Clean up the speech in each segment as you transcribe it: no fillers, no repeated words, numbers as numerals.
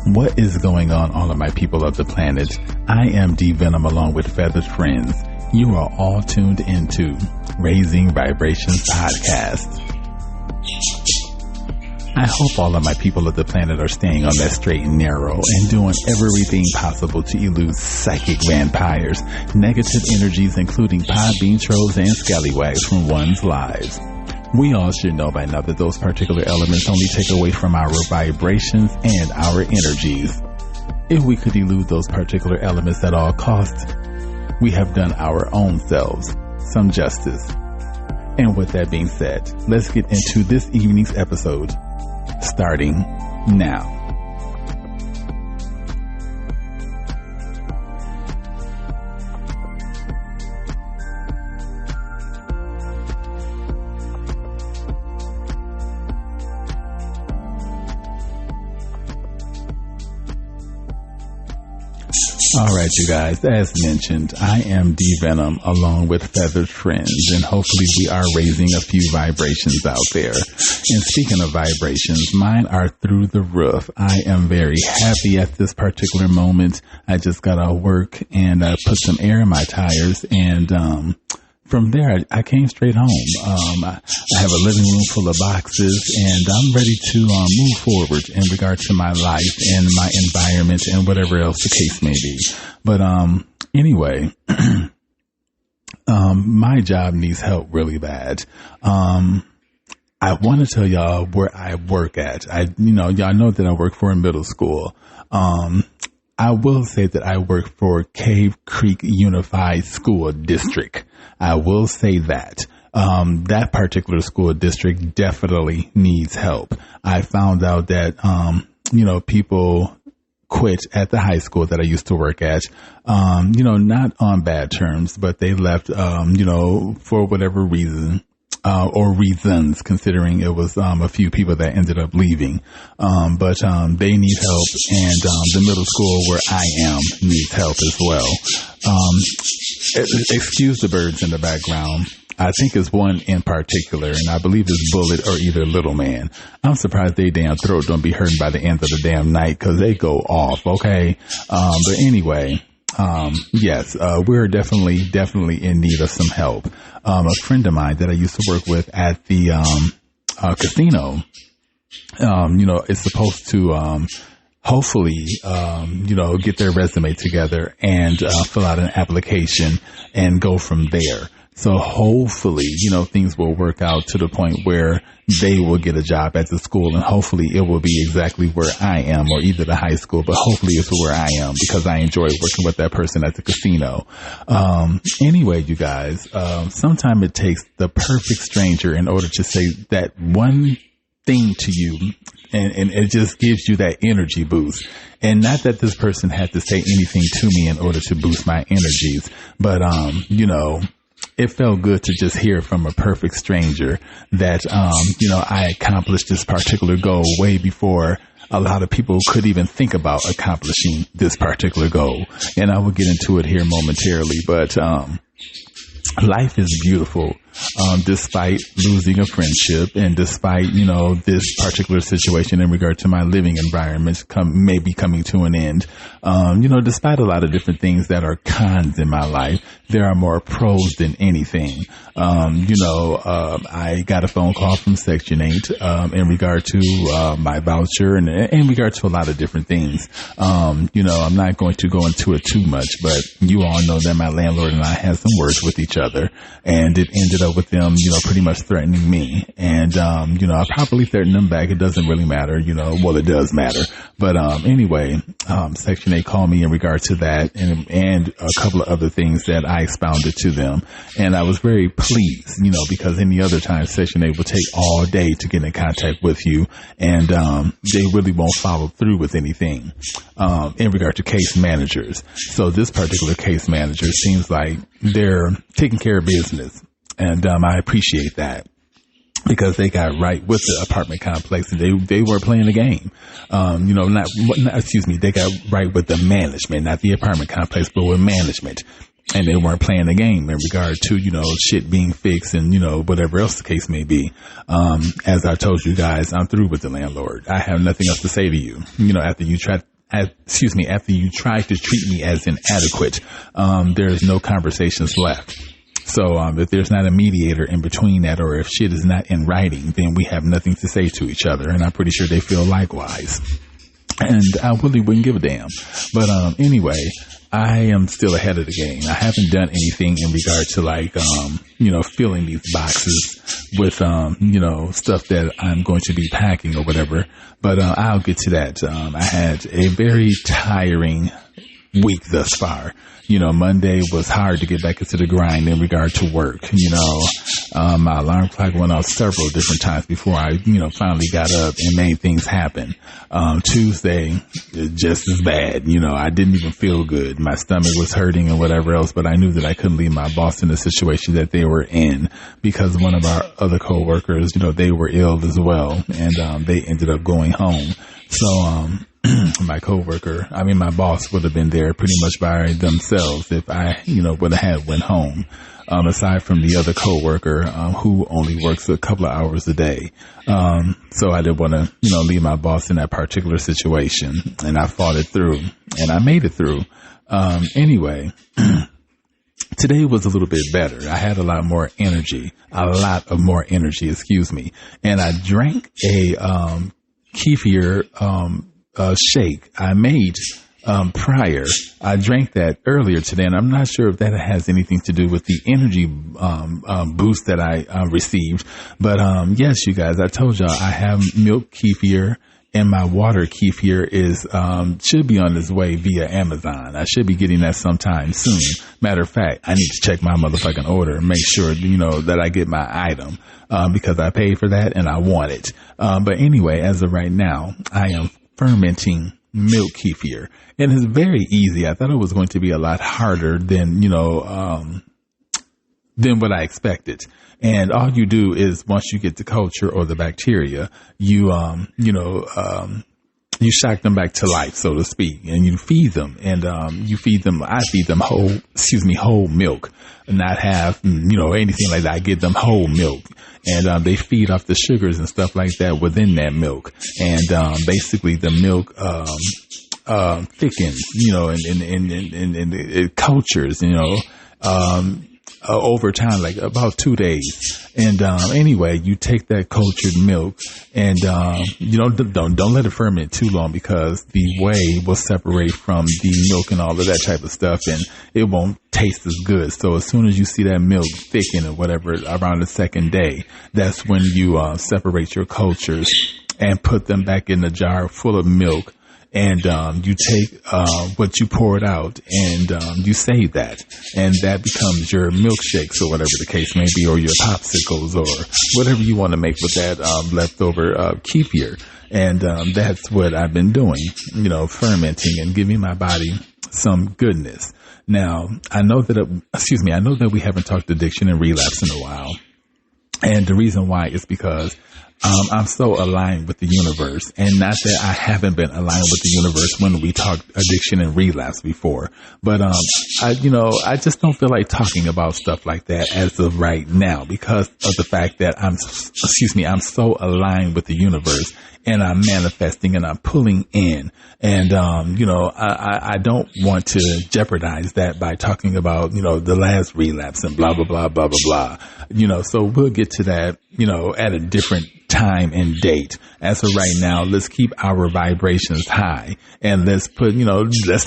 What is going on, all of my people of the planet? I am D Venom along with Feathered Friends. You are all tuned into Raising Vibrations Podcast. I hope all of my people of the planet are staying on that straight and narrow and doing everything possible to elude psychic vampires, negative energies, including podbean trolls and scallywags from one's lives. We all should know by now that those particular elements only take away from our vibrations and our energies. If we could elude those particular elements at all costs, we have done our own selves some justice. And with that being said, let's get into this evening's episode, starting now. Alright, you guys, as mentioned, I am D Venom along with Feathered Friends, and hopefully we are raising a few vibrations out there. And speaking of vibrations, mine are through the roof. I am very happy at this particular moment. I just got out of work and I put some air in my tires, and from there, I came straight home. I have a living room full of boxes, and I'm ready to move forward in regard to my life and my environment and whatever else the case may be. But anyway, my job needs help really bad. I want to tell y'all where I work at. Y'all know that I work for a middle school. I will say that I work for Cave Creek Unified School District. I will say that. That particular school district definitely needs help. I found out that, people quit at the high school that I used to work at, not on bad terms, but they left, for whatever reason. Or reasons, considering it was a few people that ended up leaving. But they need help, and the middle school where I am needs help as well. Excuse the birds in the background. I think it's one in particular, and I believe it's Bullet or either Little Man. I'm surprised they damn throat don't be hurting by the end of the damn night, because they go off, okay? But anyway... yes, we're definitely in need of some help. A friend of mine that I used to work with at the, casino, is supposed to, hopefully, get their resume together and, fill out an application and go from there. So hopefully, things will work out to the point where they will get a job at the school, and hopefully it will be exactly where I am, or either the high school, but hopefully it's where I am, because I enjoy working with that person at the casino. Anyway, you guys, sometimes it takes the perfect stranger in order to say that one thing to you, and it just gives you that energy boost. And not that this person had to say anything to me in order to boost my energies, but, it felt good to just hear from a perfect stranger that, I accomplished this particular goal way before a lot of people could even think about accomplishing this particular goal. And I will get into it here momentarily, but, life is beautiful, despite losing a friendship, and despite, this particular situation in regard to my living environment may be coming to an end. Despite a lot of different things that are cons in my life, there are more pros than anything. I got a phone call from Section 8, in regard to, my voucher, and in regard to a lot of different things. I'm not going to go into it too much, but you all know that my landlord and I had some words with each other, and it ended up with them, pretty much threatening me. And, I probably threatened them back. It doesn't really matter, well, it does matter. But, anyway, Section 8 called me in regard to that, and a couple of other things that I expounded to them. And I was very pleased, because any other time Section 8 will take all day to get in contact with you, and, they really won't follow through with anything, in regard to case managers. So this particular case manager seems like they're taking care of business. And, I appreciate that, because they got right with the apartment complex, and they were playing the game. They got right with the management, not the apartment complex, but with management. And they weren't playing the game in regard to, shit being fixed and, whatever else the case may be. As I told you guys, I'm through with the landlord. I have nothing else to say to you. After you after you try to treat me as inadequate, there's no conversations left. So if there's not a mediator in between that, or if shit is not in writing, then we have nothing to say to each other. And I'm pretty sure they feel likewise. And I really wouldn't give a damn. But anyway, I am still ahead of the game. I haven't done anything in regard to like, filling these boxes with, stuff that I'm going to be packing or whatever. But I'll get to that. I had a very tiring week thus far. Monday was hard to get back into the grind in regard to work. My alarm clock went off several different times before I, finally got up and made things happen. Tuesday, just as bad. I didn't even feel good. My stomach was hurting and whatever else, but I knew that I couldn't leave my boss in the situation that they were in because one of our other coworkers, they were ill as well, and they ended up going home. So, my boss would have been there pretty much by themselves if I, would have went home. Aside from the other coworker, who only works a couple of hours a day. So I didn't want to, leave my boss in that particular situation, and I fought it through and I made it through. Anyway, today was a little bit better. I had a lot of more energy, and I drank a, kefir, shake I made prior. I drank that earlier today, and I'm not sure if that has anything to do with the energy boost that I received. But yes, you guys, I told y'all I have milk kefir, and my water kefir is should be on its way via Amazon. I should be getting that sometime soon. Matter of fact, I need to check my motherfucking order and make sure that I get my item because I paid for that and I want it. But anyway, as of right now, I am fermenting milk kefir, and it's very easy. I thought it was going to be a lot harder than what I expected. And all you do is once you get the culture or the bacteria, you shock them back to life, so to speak, and you feed them. And I feed them whole milk, not have anything like that. I give them whole milk, and they feed off the sugars and stuff like that within that milk. And basically the milk thickens, and it cultures, over time, like about 2 days. And anyway, you take that cultured milk and don't let it ferment too long, because the whey will separate from the milk and all of that type of stuff, and it won't taste as good. So as soon as you see that milk thicken or whatever around the second day, that's when you separate your cultures and put them back in the jar full of milk. And you take what you poured out and you save that, and that becomes your milkshakes or whatever the case may be, or your popsicles or whatever you want to make with that leftover kefir. And that's what I've been doing, fermenting and giving my body some goodness. Now, I know that we haven't talked addiction and relapse in a while, and the reason why is because I'm so aligned with the universe, and not that I haven't been aligned with the universe when we talked addiction and relapse before, but I just don't feel like talking about stuff like that as of right now, because of the fact that I'm so aligned with the universe, and I'm manifesting and I'm pulling in, and I don't want to jeopardize that by talking about the last relapse and blah blah blah blah blah blah. So we'll get to that at a different time and date. As of right now, let's keep our vibrations high, and let's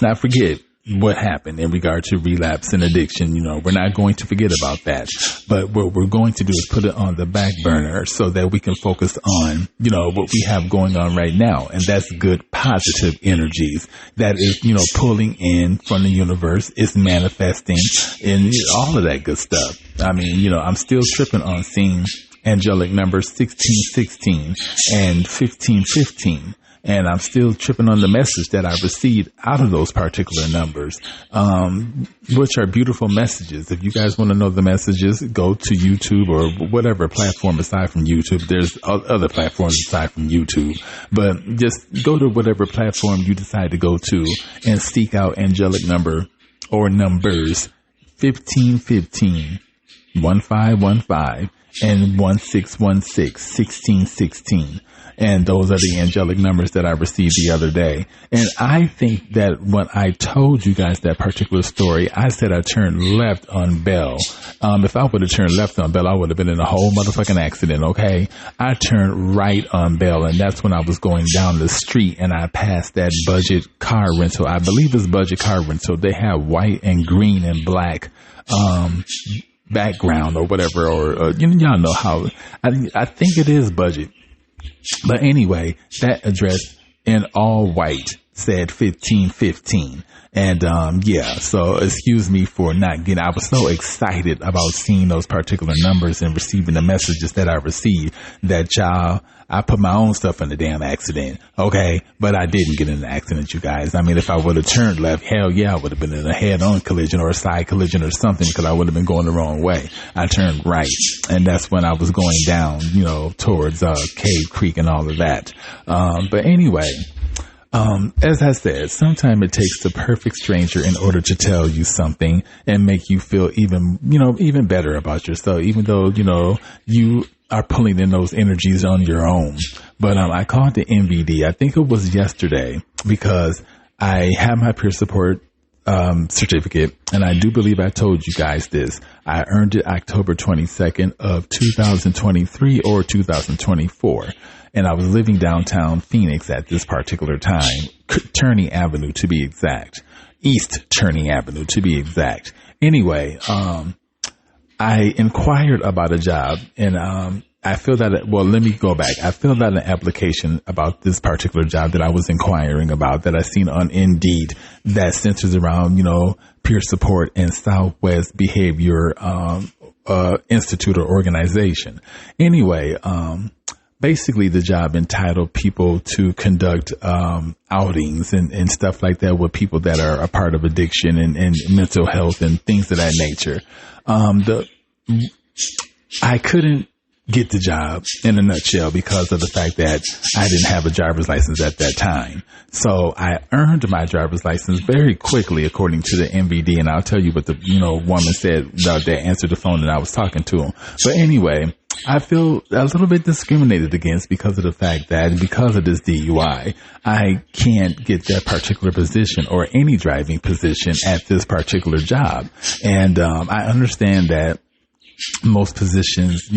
not forget what happened in regard to relapse and addiction. We're not going to forget about that, but what we're going to do is put it on the back burner so that we can focus on, what we have going on right now. And that's good, positive energies that is, pulling in from the universe, is manifesting, and all of that good stuff. I mean, I'm still tripping on seeing angelic numbers 1616 and 1515. And I'm still tripping on the message that I received out of those particular numbers, which are beautiful messages. If you guys want to know the messages, go to YouTube or whatever platform aside from YouTube. There's other platforms aside from YouTube, but just go to whatever platform you decide to go to and seek out angelic number or numbers 1515, 1515. and 1616. And those are the angelic numbers that I received the other day. And I think that when I told you guys that particular story, I said I turned left on Bell. If I would have turned left on Bell, I would have been in a whole motherfucking accident, okay? I turned right on Bell, and that's when I was going down the street, and I passed that budget car rental. I believe it's budget car rental. They have white and green and black background or whatever, or y'all know how. I think it is budget. But anyway, that address in all white said 1515. And, so excuse me for not getting, I was so excited about seeing those particular numbers and receiving the messages that I received that I put my own stuff in the damn accident. Okay. But I didn't get in an accident, you guys. I mean, if I would have turned left, hell yeah, I would have been in a head on collision or a side collision or something, because I would have been going the wrong way. I turned right. And that's when I was going down, towards, Cave Creek and all of that. But anyway, as I said, sometimes it takes the perfect stranger in order to tell you something and make you feel even better about yourself, even though, you are pulling in those energies on your own. But, I called the MVD. I think it was yesterday, because I have my peer support certificate, and I do believe I told you guys this. I earned it October 22nd of 2023 or 2024. And I was living downtown Phoenix at this particular time, Turney Avenue to be exact, East Turney Avenue to be exact. Anyway, I inquired about a job, and I filled out, let me go back. I filled out an application about this particular job that I was inquiring about, that I seen on Indeed, that centers around, peer support and Southwest Behavior Institute or organization. Anyway, basically the job entitled people to conduct outings and stuff like that with people that are a part of addiction and mental health and things of that nature. I couldn't get the job in a nutshell because of the fact that I didn't have a driver's license at that time. So I earned my driver's license very quickly, according to the MVD. And I'll tell you what the, woman said that answered the phone and I was talking to him. But anyway, I feel a little bit discriminated against because of the fact that because of this DUI, I can't get that particular position or any driving position at this particular job. And I understand that most positions,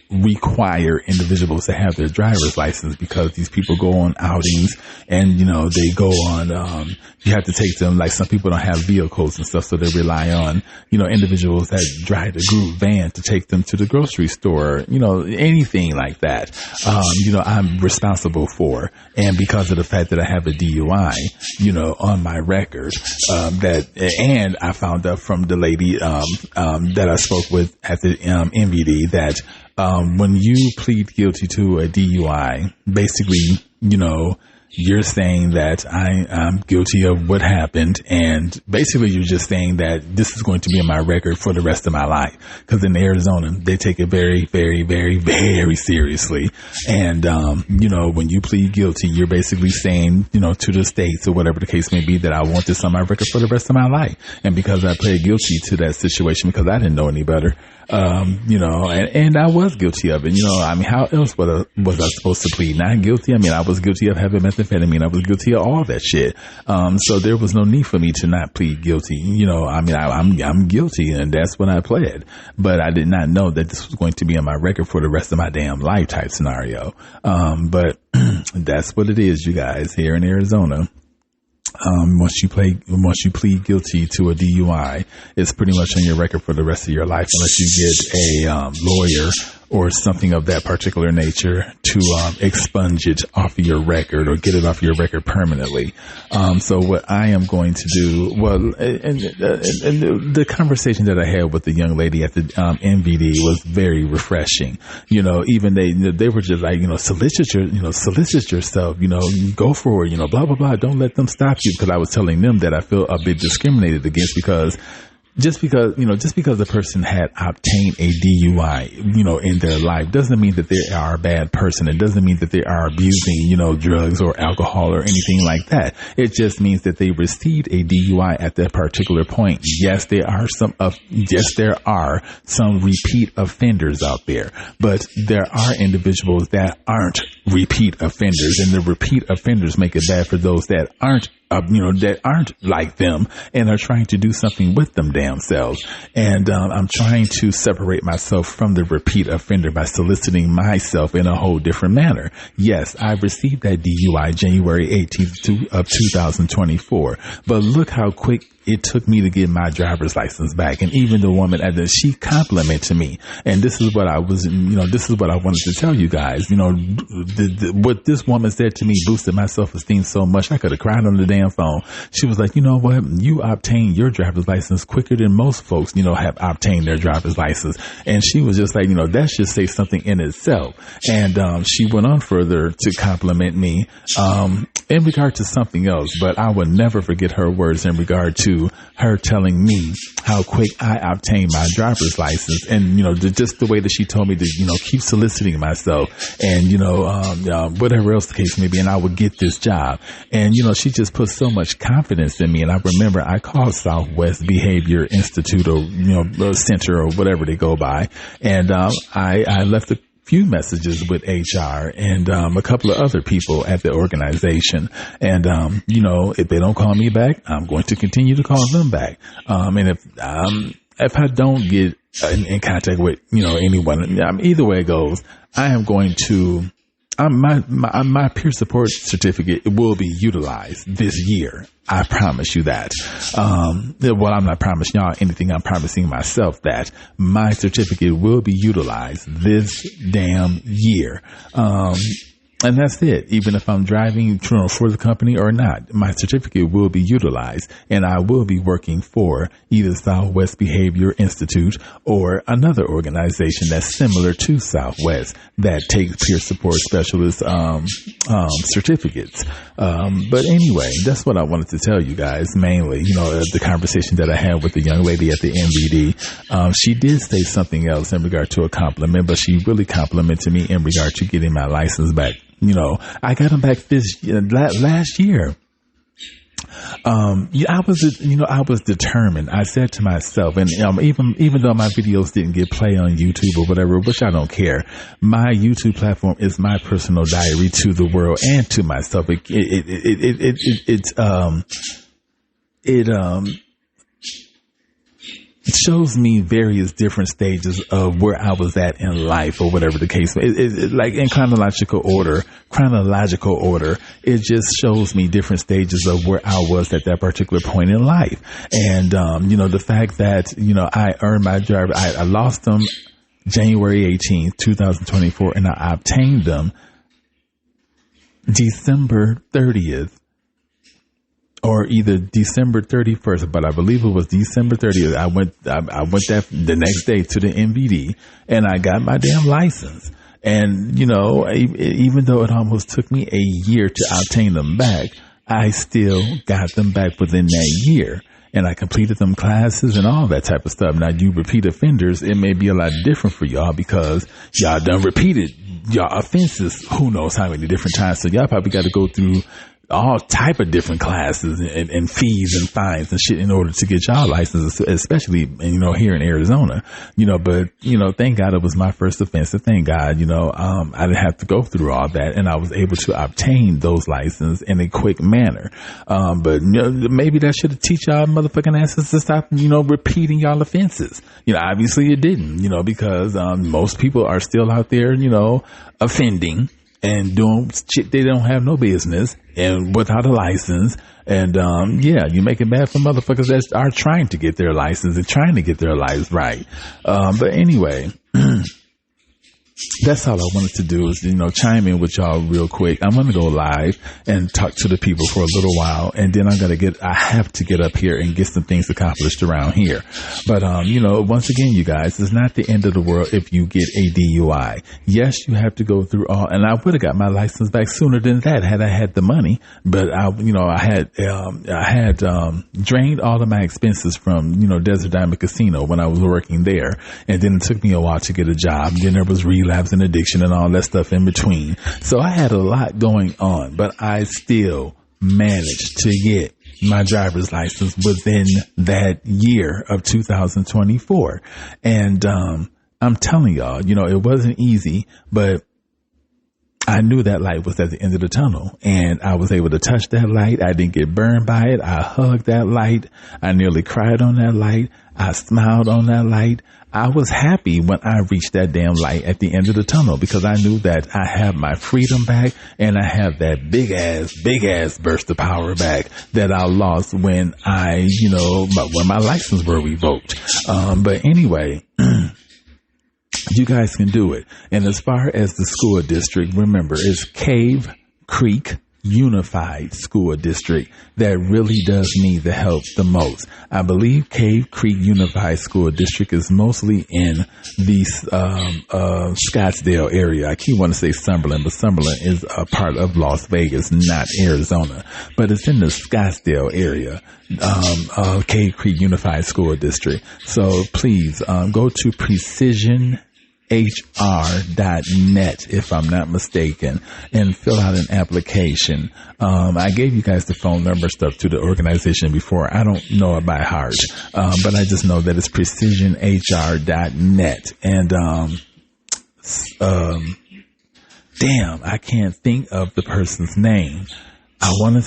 require individuals to have their driver's license because these people go on outings and, they go on, you have to take them, like some people don't have vehicles and stuff, so they rely on, individuals that drive the group van to take them to the grocery store, anything like that, I'm responsible for. And because of the fact that I have a DUI, on my record, and I found out from the lady, that I spoke with at the MVD that when you plead guilty to a DUI, basically, you're saying that I'm guilty of what happened, and basically you're just saying that this is going to be in my record for the rest of my life. Because in Arizona, they take it very, very, very, very seriously. And, when you plead guilty, you're basically saying, to the states or whatever the case may be, that I want this on my record for the rest of my life. And because I pled guilty to that situation, because I didn't know any better, and I was guilty of it. How else was I supposed to plead? Not guilty. I was guilty of having methamphetamine. I was guilty of all that shit. So there was no need for me to not plead guilty. I'm guilty, and that's what I pled. But I did not know that this was going to be on my record for the rest of my damn life type scenario. But that's what it is, you guys, here in Arizona. Once you plead guilty to a DUI, it's pretty much on your record for the rest of your life, unless you get a lawyer or something of that particular nature to expunge it off of your record or get it off your record permanently. So what I am going to do, and the conversation that I had with the young lady at the MVD was very refreshing. Even they were just like, solicit yourself, you go for it, blah, blah, blah. Don't let them stop you, because I was telling them that I feel a bit discriminated against because just because the person had obtained a DUI, in their life doesn't mean that they are a bad person. It doesn't mean that they are abusing, drugs or alcohol or anything like that. It just means that they received a DUI at that particular point. Yes, there are some repeat offenders out there, but there are individuals that aren't repeat offenders, and the repeat offenders make it bad for those that aren't like them and are trying to do something with them damn selves. And I'm trying to separate myself from the repeat offender by soliciting myself in a whole different manner. Yes, I received that DUI January 18th of 2024, but look how quick it took me to get my driver's license back. And even the woman she complimented me. And this is what I wanted to tell you guys. What this woman said to me boosted my self-esteem so much I could have cried on the damn phone. She was like, you know what? You obtained your driver's license quicker than most folks, have obtained their driver's license. And she was just like, that should say something in itself. And she went on further to compliment me in regard to something else, but I will never forget her words in regard to her telling me how quick I obtained my driver's license, and just the way that she told me to keep soliciting myself, and whatever else the case may be, and I would get this job. And she just put so much confidence in me. And I remember I called Southwest Behavior Institute or Center or whatever they go by, and I left a few messages with HR and a couple of other people at the organization. And if they don't call me back, I'm going to continue to call them back. And if I don't get in contact with anyone, either way it goes, I am going to. My peer support certificate will be utilized this year. I promise you that. Well, I'm not promising y'all anything. I'm promising myself that my certificate will be utilized this damn year. And that's it. Even if I'm driving for the company or not, my certificate will be utilized, and I will be working for either Southwest Behavior Institute or another organization that's similar to Southwest that takes peer support specialist certificates. But anyway, that's what I wanted to tell you guys mainly. The conversation that I had with the young lady at the MVD, she did say something else in regard to a compliment, but she really complimented me in regard to getting my license back. I got them back last year. I was determined. I said to myself, and even though my videos didn't get play on YouTube or whatever, which I don't care, my YouTube platform is my personal diary to the world and to myself. It shows me various different stages of where I was at in life or whatever the case. Like in chronological order, it just shows me different stages of where I was at that particular point in life. And, the fact that, I earned my driver, I lost them January 18th, 2024, and I obtained them December 30th. Or either December 31st, but I believe it was December 30th. I went that the next day to the MVD, and I got my damn license. And, even though it almost took me a year to obtain them back, I still got them back within that year. And I completed them classes and all that type of stuff. Now, you repeat offenders, it may be a lot different for y'all because y'all done repeated y'all offenses who knows how many different times. So y'all probably got to go through all type of different classes and fees and fines and shit in order to get y'all licenses, especially, here in Arizona, but, thank God it was my first offense. And thank God, I didn't have to go through all that, and I was able to obtain those licenses in a quick manner. But maybe that should have teach y'all motherfucking asses to stop, repeating y'all offenses. Obviously it didn't, because, most people are still out there, offending and doing shit they don't have no business and without a license. And, you make it bad for motherfuckers that are trying to get their license and trying to get their lives right. But anyway, that's all I wanted to do is, chime in with y'all real quick. I'm going to go live and talk to the people for a little while. And then I have to get up here and get some things accomplished around here. But, once again, you guys, it's not the end of the world if you get a DUI. Yes, you have to go through and I would have got my license back sooner than that had I had the money. But I had drained all of my expenses from, Desert Diamond Casino when I was working there. And then it took me a while to get a job. Then there was relapse and addiction and all that stuff in between. So I had a lot going on, but I still managed to get my driver's license within that year of 2024. And I'm telling y'all, it wasn't easy, but I knew that light was at the end of the tunnel, and I was able to touch that light. I didn't get burned by it. I hugged that light. I nearly cried on that light. I smiled on that light. I was happy when I reached that damn light at the end of the tunnel because I knew that I have my freedom back and I have that big ass burst of power back that I lost when when my license were revoked. But anyway, you guys can do it. And as far as the school district, remember, it's Cave Creek Unified School District that really does need the help the most. I believe Cave Creek Unified School District is mostly in the Scottsdale area. I keep wanting to say Summerlin, but Summerlin is a part of Las Vegas, not Arizona. But it's in the Scottsdale area, Cave Creek Unified School District. So please go to precisionhr.net, if I'm not mistaken, and fill out an application. I gave you guys the phone number stuff to the organization before. I don't know it by heart, but I just know that it's precisionhr.net. And damn, I can't think of the person's name. I want to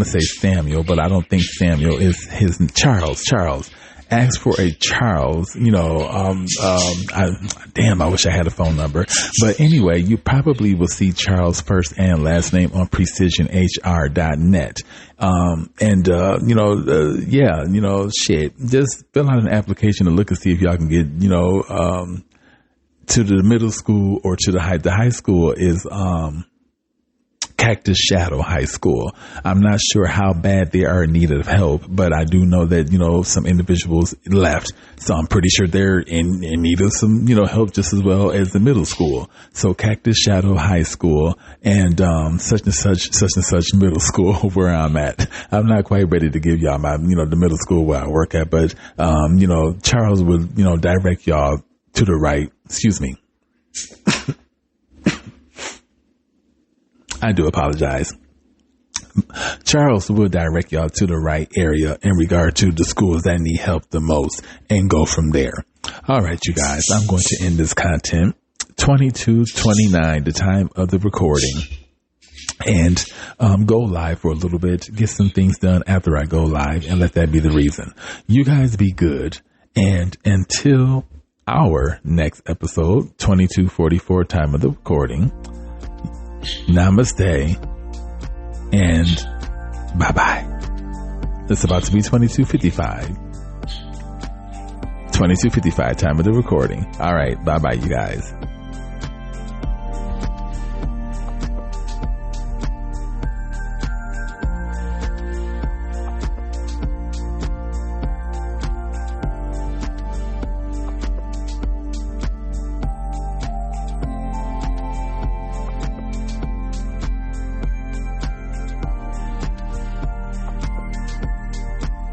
say Samuel, but I don't think Samuel is his Charles. Ask for a Charles, I wish I had a phone number. But anyway, you probably will see Charles' first and last name on precisionhr.net. Just fill out an application to look and see if y'all can get, to the middle school or to the high school is, Cactus Shadow High School. I'm not sure how bad they are in need of help, but I do know that, some individuals left. So I'm pretty sure they're in need of some, help just as well as the middle school. So Cactus Shadow High School and such and such middle school where I'm at. I'm not quite ready to give y'all my, the middle school where I work at, but, Charles would, direct y'all to the right. Excuse me. I do apologize. Charles will direct y'all to the right area in regard to the schools that need help the most and go from there. All right, you guys, I'm going to end this content. 22:29, the time of the recording. And go live for a little bit, get some things done after I go live, and let that be the reason. You guys be good. And until our next episode, 22:44, time of the recording, namaste and bye-bye. It's about to be 22:55. 22:55, time of the recording. All right, bye-bye, you guys.